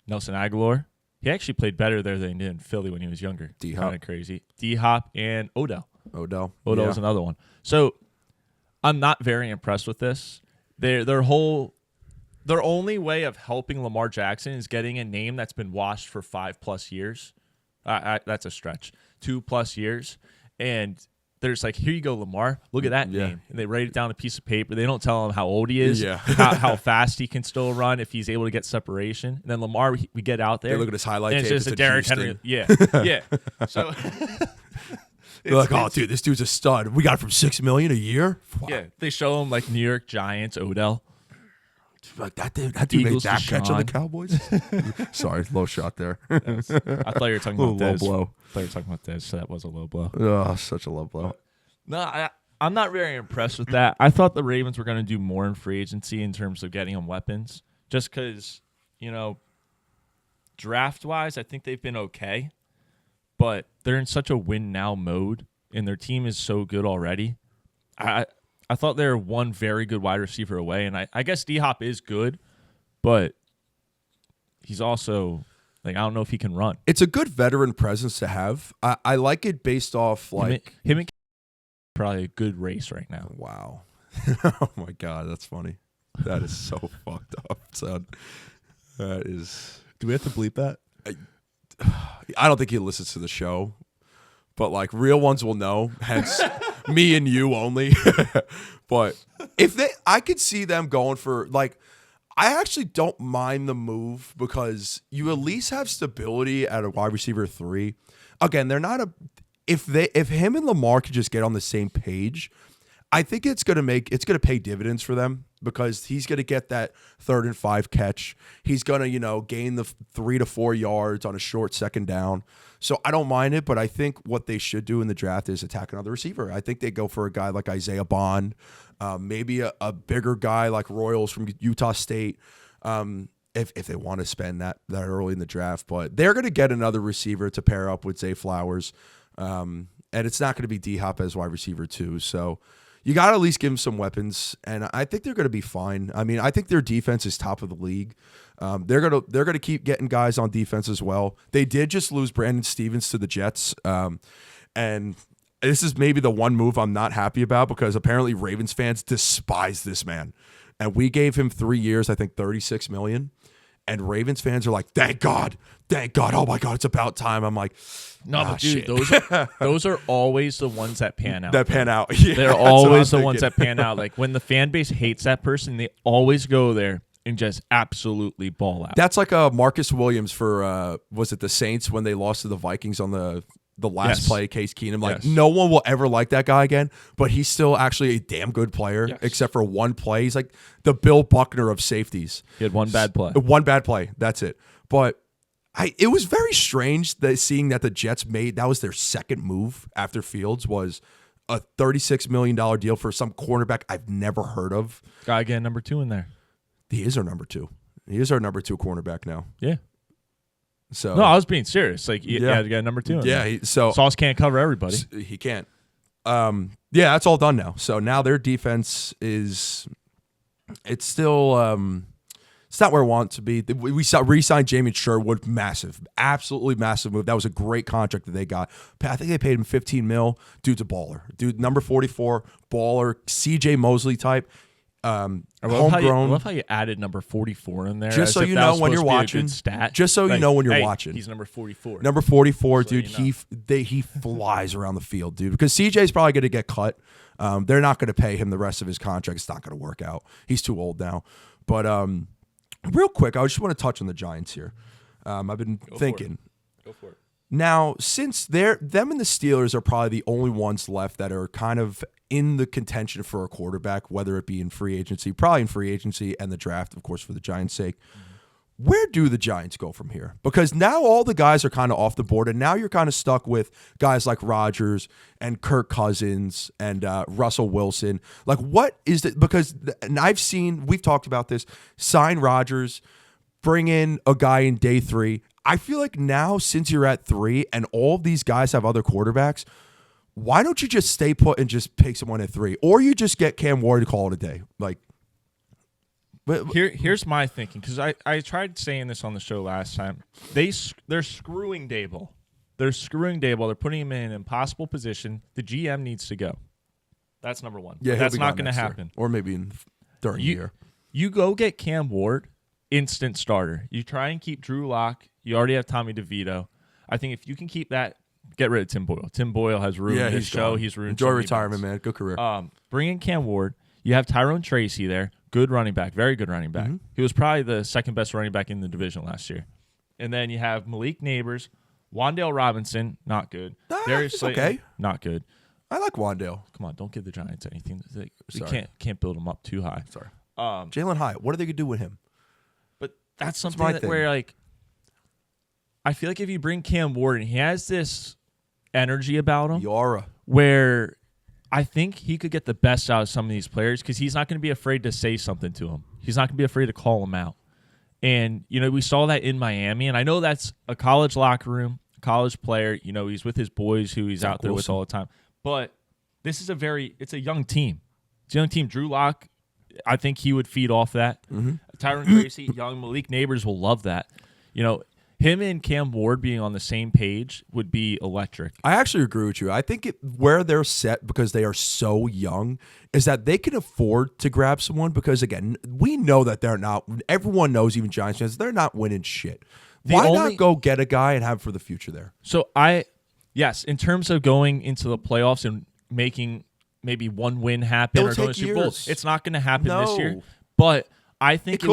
Nelson Aguilar. He actually played better there than he did in Philly when he was younger. D-Hop. Kind of crazy. D-Hop and Odell. Odell is another one. So I'm not very impressed with this. Their only way of helping Lamar Jackson is getting a name that's been washed for 5+ years. That's a stretch. 2+ years. And they're just like, here you go, Lamar. Look at that name. And they write it down on a piece of paper. They don't tell him how old he is, how fast he can still run, if he's able to get separation. And then Lamar, we get out there. They look at his highlight tape. And it's just a Derrick Henry. Yeah. Yeah. So they're like, oh, dude, this dude's a stud. We got it from $6 million a year? Wow. Yeah. They show him like New York Giants, Odell. Like that dude made that catch on the Cowboys. Sorry, low shot there. I thought you were talking about low blow. I thought you were talking about Dez, so that was a low blow. Oh, such a low blow. No, I'm not very impressed with that. I thought the Ravens were going to do more in free agency in terms of getting them weapons, just because, draft-wise, I think they've been okay, but they're in such a win-now mode, and their team is so good already. I thought they were one very good wide receiver away, and I guess D-Hop is good, but he's also, I don't know if he can run. It's a good veteran presence to have. I like it based off, Him and probably a good race right now. Wow. Oh, my God, that's funny. That is so fucked up, son. That is... Do we have to bleep that? I don't think he listens to the show, but, real ones will know, hence... me and you only. But I could see them going for I actually don't mind the move because you at least have stability at a wide receiver 3. Again, they're not if him and Lamar could just get on the same page, I think it's gonna pay dividends for them because he's gonna get that 3rd and 5 catch. He's gonna gain the 3 to 4 yards on a short second down. So I don't mind it, but I think what they should do in the draft is attack another receiver. I think they go for a guy like Isaiah Bond, maybe a bigger guy like Royals from Utah State. If they want to spend that early in the draft, but they're gonna get another receiver to pair up with Zay Flowers. And it's not going to be D-Hop as wide receiver too. So you got to at least give them some weapons, and I think they're going to be fine. I mean, I think their defense is top of the league. They're gonna keep getting guys on defense as well. They did just lose Brandon Stevens to the Jets, and this is maybe the one move I'm not happy about because apparently Ravens fans despise this man, and we gave him 3 years, I think $36 million. And Ravens fans are like, thank God. Oh my God, it's about time. I'm like, no, but dude, shit. those are always the ones that pan out. Yeah, they're always the ones that pan out. Like when the fan base hates that person, they always go there and just absolutely ball out. That's like Marcus Williams for was it the Saints when they lost to the Vikings on the last play, Case Keenum. Like no one will ever like that guy again, but he's still actually a damn good player, except for one play. He's like the Bill Buckner of safeties. He had one bad play. One bad play. That's it. But it was very strange that seeing that the Jets that was their second move after Fields was a $36 million deal for some cornerback I've never heard of. Gotta get number 2 in there. He is our number 2. He is our number 2 cornerback now. Yeah. So no, I was being serious. Like, yeah, you got number 2 in there. Sauce can't cover everybody. He can't. That's all done now. So now their defense it's still it's not where I want it to be. We re-signed Jamie Sherwood, absolutely massive move. That was a great contract that they got. I think they paid him $15 million. Dude's a baller. Dude, number 44, baller, CJ Mosley type. Homegrown. I love how you added number 44 in there. Just so you know when you're watching. Just so you know when you're watching. He's number 44. Number 44, dude. He flies around the field, dude. Because CJ's probably going to get cut. They're not going to pay him the rest of his contract. It's not going to work out. He's too old now. But real quick, I just want to touch on the Giants here. I've been thinking. Go for it. Now, since them and the Steelers are probably the only ones left that are kind of in the contention for a quarterback, whether it be in free agency, probably in free agency and the draft, of course, for the Giants' sake. Where do the Giants go from here? Because now all the guys are kind of off the board, and now you're kind of stuck with guys like Rodgers and Kirk Cousins and Russell Wilson. Like, what is it? Because we've talked about this, sign Rodgers, bring in a guy in day 3. I feel like now, since you're at 3 and all of these guys have other quarterbacks, why don't you just stay put and just pick someone at 3? Or you just get Cam Ward to call it a day. Like, Here's my thinking, because I tried saying this on the show last time. They're screwing Dable. They're putting him in an impossible position. The GM needs to go. That's number 1. Yeah, that's not going to happen. Or maybe during the year. You go get Cam Ward, instant starter. You try and keep Drew Lock. You already have Tommy DeVito. I think if you can keep that, get rid of Tim Boyle. Tim Boyle has ruined his show. Gone. He's ruined. Enjoy retirement, man. Good career. Bring in Cam Ward. You have Tyrone Tracy there. Good running back. Very good running back. He was probably the second best running back in the division last year. And then you have Malik Neighbors, Wan'Dale Robinson, not good. Darius Slayton, okay. Not good. I like Wan'Dale. Come on, don't give the Giants anything. You can't build them up too high. Sorry. Jalen Hyatt, what are they going to do with him? But that's something where, like, I feel like if you bring Cam Ward and he has this energy about him, where I think he could get the best out of some of these players because he's not going to be afraid to say something to him. He's not going to be afraid to call him out. And, we saw that in Miami, and I know that's a college locker room, college player. He's with his boys who he's out there with all the time. But this is it's a young team. It's a young team. Drew Lock, I think he would feed off that. Tyrone Tracy, young Malik Neighbors will love that. Him and Cam Ward being on the same page would be electric. I actually agree with you. I think where they're set because they are so young is that they can afford to grab someone because, again, we know that they're not – everyone knows, even Giants fans, they're not winning shit. Why not go get a guy and have for the future there? So yes, in terms of going into the playoffs and making maybe one win happen or going to Super Bowl, it's not going to happen this year. But I think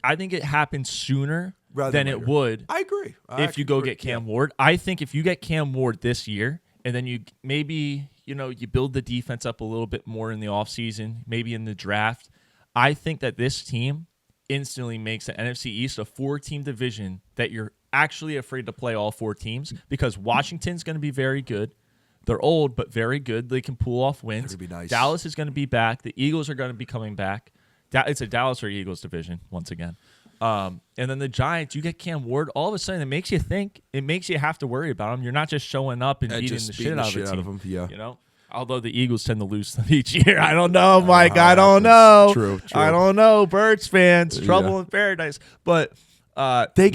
I think it happens sooner than it would. I agree. If you go get Cam Ward. I think if you get Cam Ward this year and then you maybe, you build the defense up a little bit more in the offseason, maybe in the draft. I think that this team instantly makes the NFC East a 4-team division that you're actually afraid to play all 4 teams because Washington's going to be very good. They're old, but very good. They can pull off wins. That'd be nice. Dallas is going to be back. The Eagles are going to be coming back. It's a Dallas or Eagles division once again. And then the Giants, you get Cam Ward. All of a sudden, it makes you think. It makes you have to worry about them. You're not just showing up and beating the shit out of them. Yeah. Although the Eagles tend to lose them each year. I don't know, Mike. I don't know. True. I don't know. Birds fans, trouble in paradise. But I think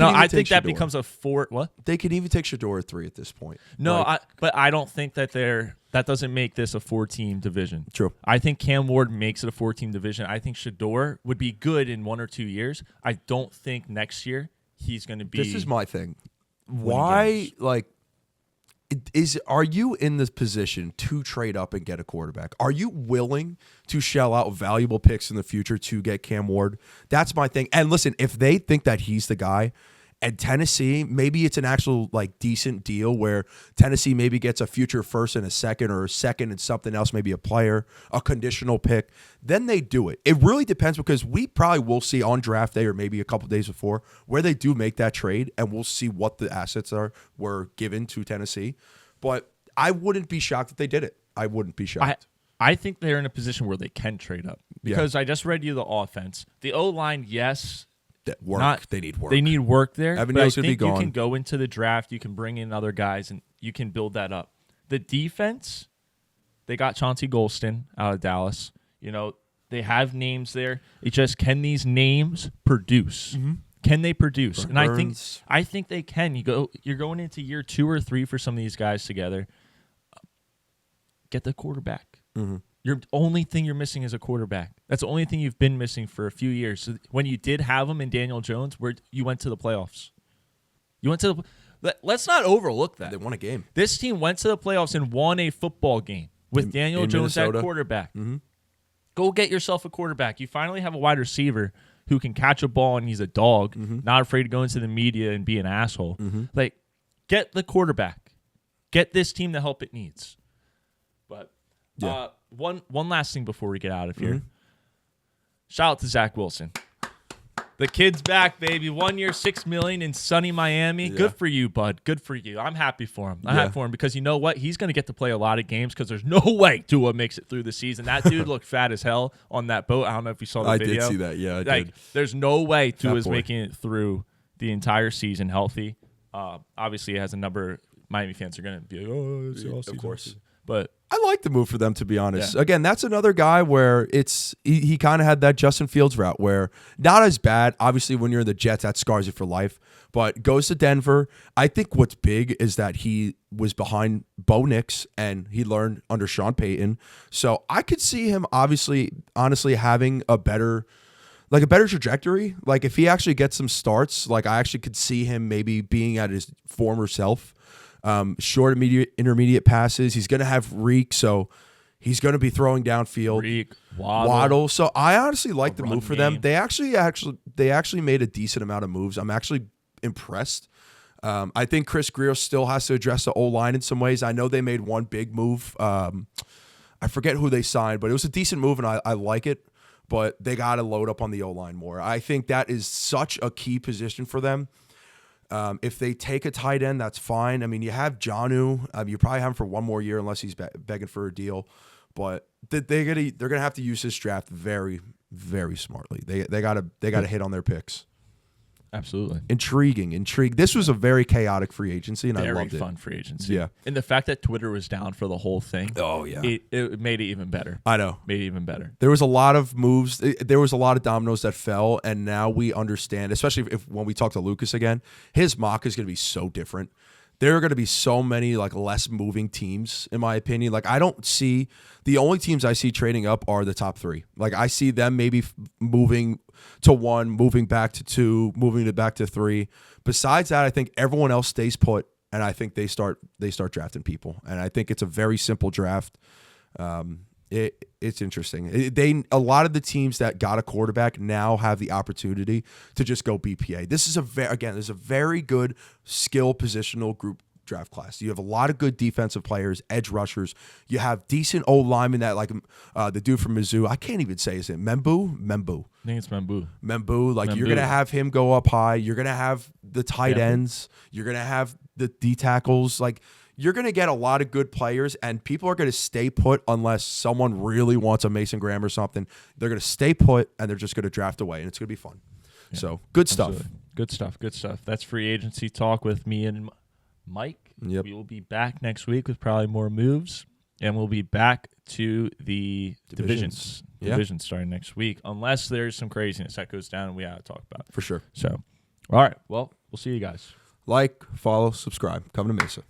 that becomes a 4. What? They could even take Shador at 3 at this point. No, but I don't think that that doesn't make this a 4-team division. True. I think Cam Ward makes it a 4-team division. I think Shador would be good in 1 or 2 years. I don't think next year he's going to be. This is my thing. Why, are you in this position to trade up and get a quarterback? Are you willing to shell out valuable picks in the future to get Cam Ward? That's my thing. And listen, if they think that he's the guy, and Tennessee, maybe it's an actual decent deal where Tennessee maybe gets a future first and a second, or a second and something else, maybe a player, a conditional pick, then they do it. It really depends because we probably will see on draft day or maybe a couple days before where they do make that trade, and we'll see what the assets were given to Tennessee. But I wouldn't be shocked if they did it. I wouldn't be shocked. I think they're in a position where they can trade up because I just read you the offense. The O-line, yes. They need work. They need work there. Evan but I Neal's gonna think be gone. You can go into the draft. You can bring in other guys, and you can build that up. The defense, they got Chauncey Golston out of Dallas. They have names there. It's just, can these names produce? Mm-hmm. Can they produce? And I think they can. You're going into year 2 or 3 for some of these guys together. Get the quarterback. Mm-hmm. Your only thing you're missing is a quarterback. That's the only thing you've been missing for a few years. So when you did have him in Daniel Jones, you went to the playoffs. Let's not overlook that. They won a game. This team went to the playoffs and won a football game with Daniel Jones at quarterback. Mm-hmm. Go get yourself a quarterback. You finally have a wide receiver who can catch a ball, and he's a dog, not afraid to go into the media and be an asshole. Mm-hmm. Get the quarterback. Get this team the help it needs. But one last thing before we get out of here. Shout out to Zach Wilson. The kid's back, baby. 1 year, $6 million in sunny Miami. Yeah. Good for you, bud. Good for you. I'm happy for him. I'm happy for him because you know what? He's going to get to play a lot of games because there's no way Tua makes it through the season. That dude looked fat as hell on that boat. I don't know if you saw the video. I did see that. Yeah, I did. There's no way Tua's making it through the entire season healthy. Obviously, it has a number. Miami fans are going to be like, oh, it's all season. Of course. But I like the move for them, to be honest. Yeah. Again, that's another guy where he kind of had that Justin Fields route where not as bad. Obviously, when you're in the Jets, that scars you for life. But goes to Denver. I think what's big is that he was behind Bo Nix and he learned under Sean Payton. So I could see him honestly having a better trajectory. If he actually gets some starts, I actually could see him maybe being at his former self. Short, intermediate passes. He's going to have Reek, so he's going to be throwing downfield. Reek, Waddle. So I honestly like the move for them. They actually made a decent amount of moves. I'm actually impressed. I think Chris Greer still has to address the O-line in some ways. I know they made one big move. I forget who they signed, but it was a decent move, and I like it. But they got to load up on the O-line more. I think that is such a key position for them. If they take a tight end, that's fine. I mean, you have Jonnu. You probably have him for one more year unless he's begging for a deal. But they're gonna have to use this draft very, very smartly. They gotta hit on their picks. Absolutely. Intriguing. This was a very chaotic free agency, and I loved it. Very fun free agency. Yeah. And the fact that Twitter was down for the whole thing. Oh, yeah. It made it even better. I know. Made it even better. There was a lot of moves. There was a lot of dominoes that fell, and now we understand, especially when we talk to Lucas again, his mock is going to be so different. There are going to be so many less moving teams, in my opinion. I don't see the only teams I see trading up are the top 3. I see them maybe moving to 1, moving back to 2, moving back to 3. Besides that, I think everyone else stays put, and I think they start drafting people. And I think it's a very simple draft. It's interesting. A lot of the teams that got a quarterback now have the opportunity to just go BPA. This is a very good skill positional group draft class. You have a lot of good defensive players, edge rushers. You have decent old linemen that like the dude from Mizzou. I can't even say his name. Membu. I think it's Mambu. Like you're gonna have him go up high. You're gonna have the tight ends. You're gonna have the D tackles. Like you're gonna get a lot of good players, and people are gonna stay put unless someone really wants a Mason Graham or something. They're gonna stay put, and they're just gonna draft away, and it's gonna be fun. Yeah, so good stuff. Absolutely. Good stuff. That's free agency talk with me and Mike. Yep. We will be back next week with probably more moves, and we'll be back to the divisions starting next week, unless there's some craziness that goes down and we have to talk about. For sure. So, all right. Well, we'll see you guys. Like, follow, subscribe. Coming to Mesa.